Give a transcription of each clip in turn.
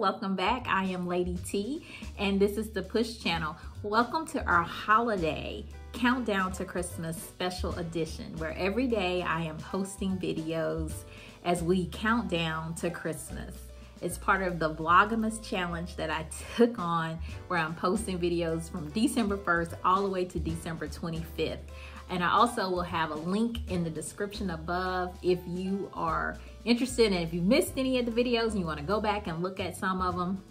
welcome back. I am Lady T and this is the Push Channel. Welcome to our holiday countdown to Christmas special edition, where every day I am posting videos as we count down to Christmas. It's part of the Vlogmas challenge that I took on, where I'm posting videos from December 1st all the way to December 25th. And I also will have a link in the description above if you are interested, and if you missed any of the videos and you want to go back and look at some of them,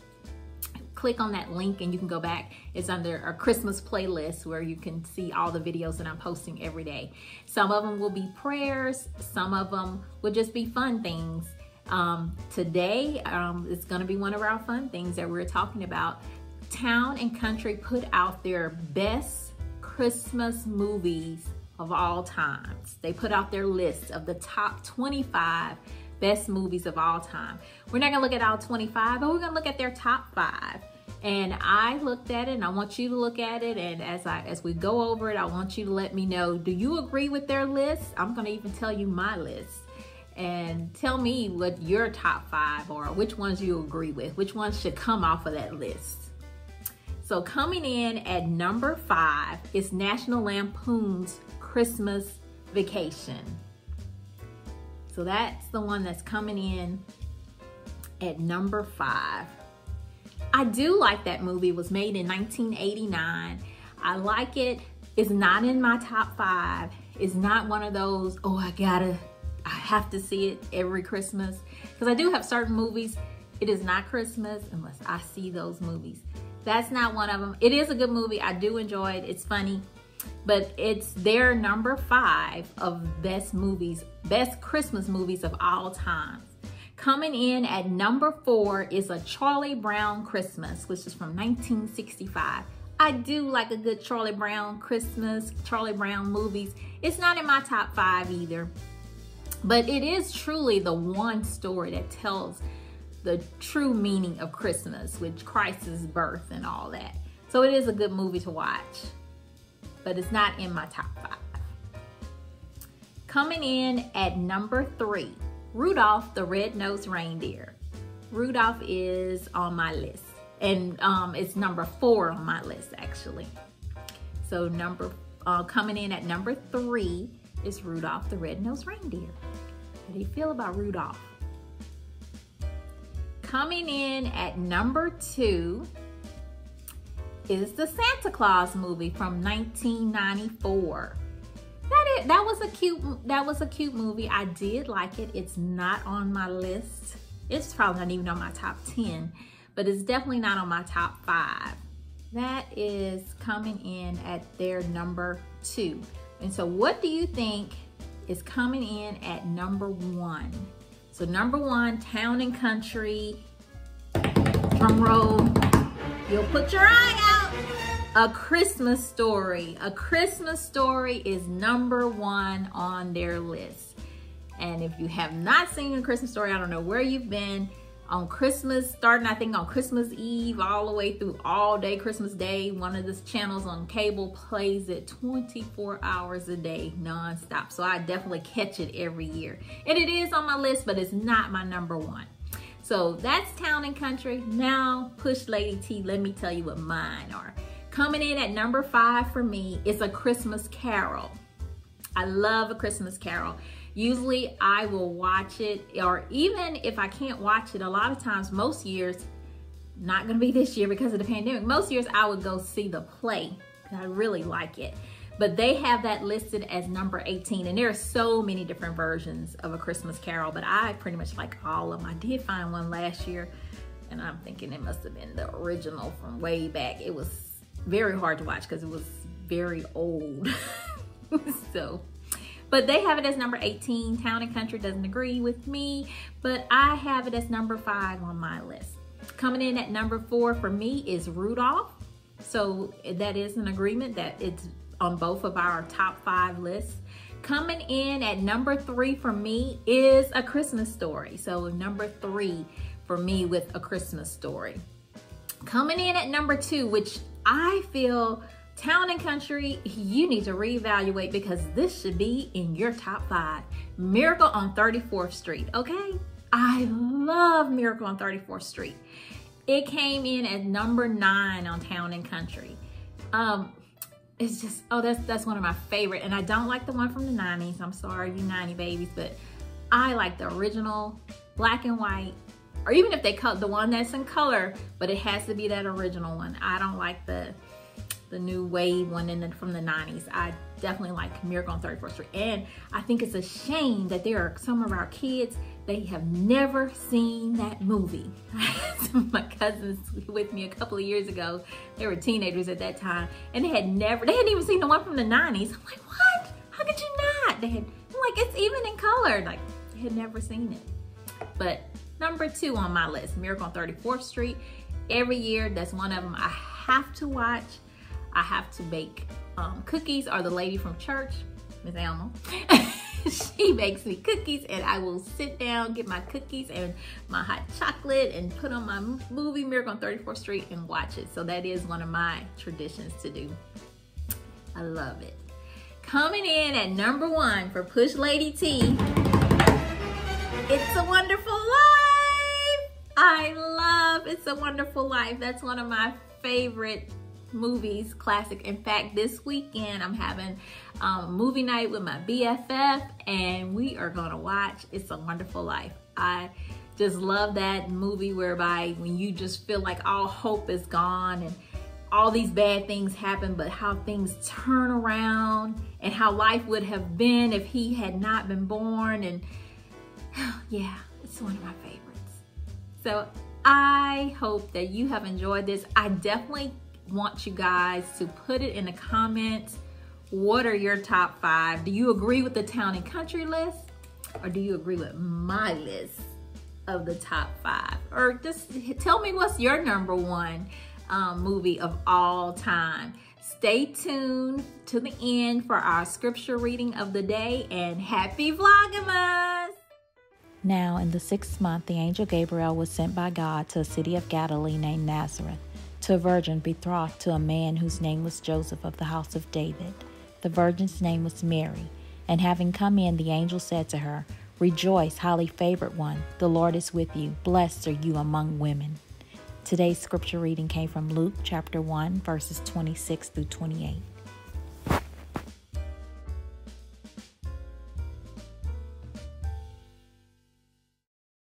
click on that link and you can go back. It's under a Christmas playlist where you can see all the videos that I'm posting every day. Some of them will be prayers, some of them will just be fun things. Today, it's going to be one of our fun things that we're talking about. Town and Country put out their best Christmas movies of all times. They put out their list of the top 25 best movies of all time. We're not gonna look at all 25, but we're gonna look at their top 5. And I looked at it, and I want you to look at it, and as we go over it, I want you to let me know, do you agree with their list? I'm gonna even tell you my list. And tell me what your top 5 are, which ones you agree with, which ones should come off of that list. So coming in at number 5 is National Lampoon's Christmas Vacation. So that's the one that's coming in at number 5. I do like that movie. It was made in 1989. I like it. It's not in my top 5. It's not one of those, oh, I have to see it every Christmas. Because I do have certain movies, it is not Christmas unless I see those movies. That's not one of them. It is a good movie. I do enjoy it. It's funny. But it's their number 5 of best movies, best Christmas movies of all time. Coming in at number 4 is A Charlie Brown Christmas, which is from 1965. I do like a good Charlie Brown Christmas, Charlie Brown movies. It's not in my top 5 either. But it is truly the one story that tells the true meaning of Christmas, with Christ's birth and all that. So it is a good movie to watch, but it's not in my top 5. Coming in at number 3, Rudolph the Red-Nosed Reindeer. Rudolph is on my list, and it's number 4 on my list actually. So coming in at number 3 is Rudolph the Red-Nosed Reindeer. How do you feel about Rudolph? Coming in at number 2 is the Santa Claus movie from 1994. That was a cute movie. I did like it. It's not on my list. It's probably not even on my top 10, but it's definitely not on my top 5. That is coming in at their number 2. And so what do you think is coming in at number 1? So number 1, Town and Country. Drum roll. You'll put your eye out. A Christmas Story. A Christmas Story is number 1 on their list. And if you have not seen A Christmas Story, I don't know where you've been. On Christmas, starting I think on Christmas Eve, all the way through all day Christmas Day, one of the channels on cable plays it 24 hours a day, non-stop. So I definitely catch it every year. And it is on my list, but it's not my number 1. So that's Town and Country. Now, Push Lady T, let me tell you what mine are. Coming in at number 5 for me is A Christmas Carol. I love A Christmas Carol. Usually I will watch it, or even if I can't watch it, a lot of times, most years, not gonna be this year because of the pandemic, most years I would go see the play. I really like it. But they have that listed as number 18, and there are so many different versions of A Christmas Carol, but I pretty much like all of them. I did find one last year, and I'm thinking it must have been the original from way back. It was very hard to watch because it was very old. But they have it as number 18. Town and Country doesn't agree with me, but I have it as number 5 on my list. Coming in at number 4 for me is Rudolph. So that is an agreement that it's on both of our top 5 lists. Coming in at number 3 for me is A Christmas Story. So number 3 for me with A Christmas Story. Coming in at number 2, which I feel Town and Country, you need to reevaluate, because this should be in your top 5. Miracle on 34th Street, okay? I love Miracle on 34th Street. It came in at number 9 on Town and Country. It's just, oh, that's one of my favorite. And I don't like the one from the 90s. I'm sorry, you 90 babies, but I like the original black and white, or even if they cut the one that's in color, but it has to be that original one. I don't like the new wave one from the 90s. I definitely like Miracle on 34th Street. And I think it's a shame that there are some of our kids, they have never seen that movie. My cousins with me a couple of years ago, they were teenagers at that time, and they hadn't even seen the one from the 90s. I'm like, what? How could you not? I'm like, it's even in color. Like, they had never seen it. But number 2 on my list, Miracle on 34th Street. Every year, that's one of them I have to watch. I have to bake cookies, or the lady from church, Miss Alma, she makes me cookies, and I will sit down, get my cookies and my hot chocolate, and put on my movie Miracle on 34th Street and watch it. So that is one of my traditions to do. I love it. Coming in at number 1 for Push Lady T, It's a Wonderful Life. I love It's a Wonderful Life. That's one of my favorite movies, classic. In fact, this weekend I'm having movie night with my BFF, and we are gonna watch It's a Wonderful Life. I just love that movie whereby when you just feel like all hope is gone and all these bad things happen, but how things turn around and how life would have been if he had not been born. And yeah, it's one of my favorites. So I hope that you have enjoyed this. I definitely want you guys to put it in the comments. What are your top 5? Do you agree with the Town and Country list, or do you agree with my list of the top 5? Or just tell me what's your number 1 movie of all time. Stay tuned to the end for our scripture reading of the day, and happy Vlogmas! Now in the 6th month, the angel Gabriel was sent by God to a city of Galilee named Nazareth, to a virgin betrothed to a man whose name was Joseph of the house of David. The virgin's name was Mary. And having come in, the angel said to her, "Rejoice, highly favored one, the Lord is with you. Blessed are you among women." Today's scripture reading came from Luke chapter 1, verses 26 through 28.